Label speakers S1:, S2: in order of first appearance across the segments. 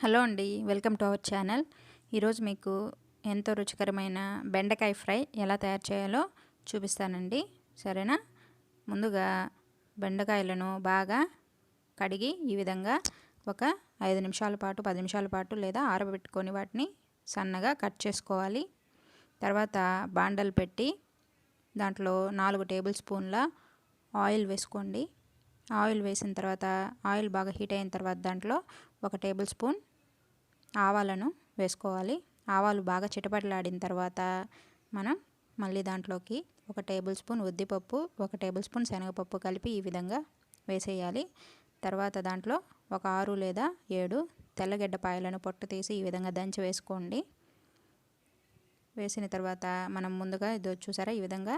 S1: Hello అండి, welcome to our channel. ఈరోజు మీకు ఎంతో రుచికరమైన బెండకాయ ఫ్రై ఎలా తయారు చేయాలో చూపిస్తానండి. సరేనా? ముందుగా బెండకాయలను బాగా కడిగి ఈ విధంగా ఒక 5 నిమిషాల పాటు 10 నిమిషాల పాటు లేదా ఆరబెట్టుకొని వాటిని సన్నగా కట్ చేసుకోవాలి. తర్వాత బాండలు పెట్టి దాంట్లో 4 టేబుల్ స్పూన్ల ఆయిల్ వేసుకోండి. ఆయిల్ వేసిన తర్వాత ఆయిల్ బాగా హీట్ అయిన తర్వాత దాంట్లో 1 టేబుల్ స్పూన్ ఆవాలను వేసుకోవాలి. ఆవాలు బాగా చిటపటలాడిన తర్వాత మనం మళ్ళీ దాంట్లోకి 1 టేబుల్ స్పూన్ ఉద్దిపప్పు, 1 టేబుల్ స్పూన్ శనగపప్పు కలిపి ఈ విధంగా వేసేయాలి. తర్వాత దాంట్లో ఒక 6 లేదా 7 తెల్లగడ్డపాయలను పొట్టు తీసి ఈ విధంగా దంచి వేసుకోండి. వేసిన తర్వాత మనం ముందుగా ఇదో చూసారా, ఈ విధంగా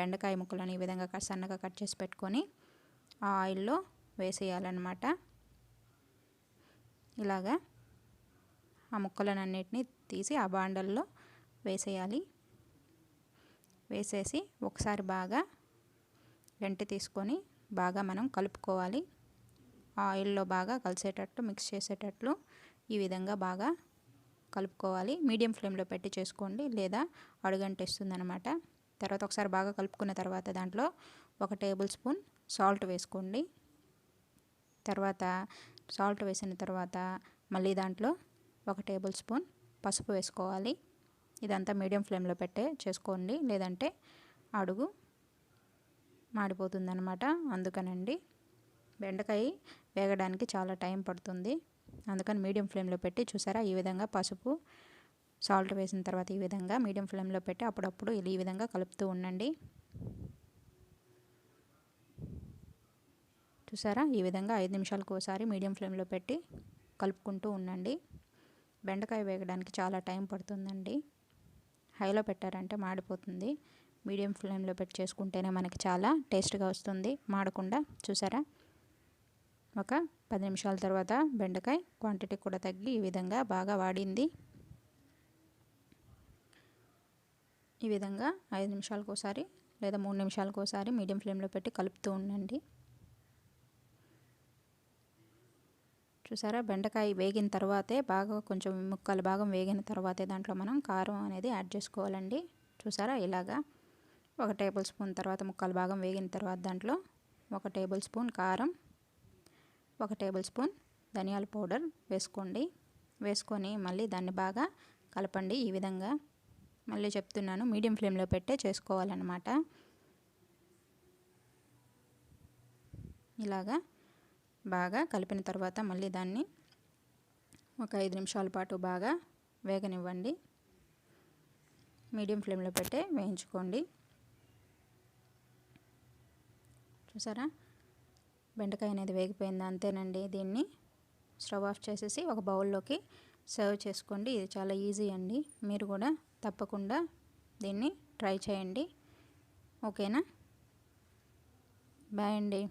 S1: బెండకాయ ముక్కలను ఈ విధంగా సన్నగా కట్ చేసి పెట్టుకొని ఆ ఆయిల్లో వేసేయాలన్నమాట. ఇలాగా ఆ ముక్కలన్నిటిని తీసి ఆ బాండల్లో వేసేయాలి. వేసేసి ఒకసారి బాగా గంటె తీసుకొని బాగా మనం కలుపుకోవాలి. ఆయిల్లో బాగా కలిసేటట్టు మిక్స్ చేసేటట్లు ఈ విధంగా బాగా కలుపుకోవాలి. మీడియం ఫ్లేమ్లో పెట్టి చేసుకోండి, లేదా అడుగంటేస్తుంది అన్నమాట. తర్వాత ఒకసారి బాగా కలుపుకున్న తర్వాత దాంట్లో 1 టేబుల్ స్పూన్ సాల్ట్ వేసుకోండి. తర్వాత సాల్ట్ వేసిన తర్వాత మళ్ళీ దాంట్లో 1 టేబుల్ స్పూన్ పసుపు వేసుకోవాలి. ఇదంతా మీడియం ఫ్లేమ్లో పెట్టే చేసుకోండి, లేదంటే అడుగు మాడిపోతుందన్నమాట. అందుకనండి, బెండకాయ వేగడానికి చాలా టైం పడుతుంది. అందుకని మీడియం ఫ్లేమ్లో పెట్టి చూసారా, ఈ విధంగా పసుపు సాల్ట్ వేసిన తర్వాత ఈ విధంగా మీడియం ఫ్లేమ్లో పెట్టి అప్పుడప్పుడు ఈ విధంగా కలుపుతూ ఉండండి. చూసారా, ఈ విధంగా 5 నిమిషాలకు ఒకసారి మీడియం ఫ్లేమ్లో పెట్టి కలుపుకుంటూ ఉండండి. బెండకాయ వేగడానికి చాలా టైం పడుతుందండి. హైలో పెట్టారంటే మాడిపోతుంది. మీడియం ఫ్లేమ్లో పెట్టి చేసుకుంటేనే మనకి చాలా టేస్ట్గా వస్తుంది, మాడకుండా. చూసారా, ఒక 10 నిమిషాల తర్వాత బెండకాయ క్వాంటిటీ కూడా తగ్గి ఈ విధంగా బాగా వాడింది. ఈ విధంగా 5 నిమిషాలకు ఒకసారి లేదా 3 నిమిషాలకు ఒకసారి మీడియం ఫ్లేమ్లో పెట్టి కలుపుతూ ఉండండి. చూసారా, బెండకాయ వేగిన తర్వాతే బాగా కొంచెం ముక్కలు భాగం వేగిన తర్వాతే దాంట్లో మనం కారం అనేది యాడ్ చేసుకోవాలండి. చూసారా, ఇలాగా 1 టేబుల్ స్పూన్ తర్వాత ముక్కలు భాగం వేగిన తర్వాత దాంట్లో 1 టేబుల్ స్పూన్ కారం, 1 టేబుల్ స్పూన్ ధనియాల పౌడర్ వేసుకోండి. వేసుకొని మళ్ళీ దాన్ని బాగా కలపండి. ఈ విధంగా మళ్ళీ చెప్తున్నాను, మీడియం ఫ్లేమ్లో పెట్టే చేసుకోవాలన్నమాట. ఇలాగా బాగా కలిపిన తర్వాత మళ్ళీ దాన్ని ఒక 5 నిమిషాల పాటు బాగా వేగనివ్వండి. మీడియం ఫ్లేమ్లో పెట్టే వేయించుకోండి. చూసారా, బెండకాయ అనేది వేగిపోయింది. అంతేనండి, దీన్ని స్టవ్ ఆఫ్ చేసేసి ఒక బౌల్లోకి సర్వ్ చేసుకోండి. ఇది చాలా ఈజీ అండి. మీరు కూడా తప్పకుండా దీన్ని ట్రై చేయండి. ఓకేనా? బాయ్ అండి.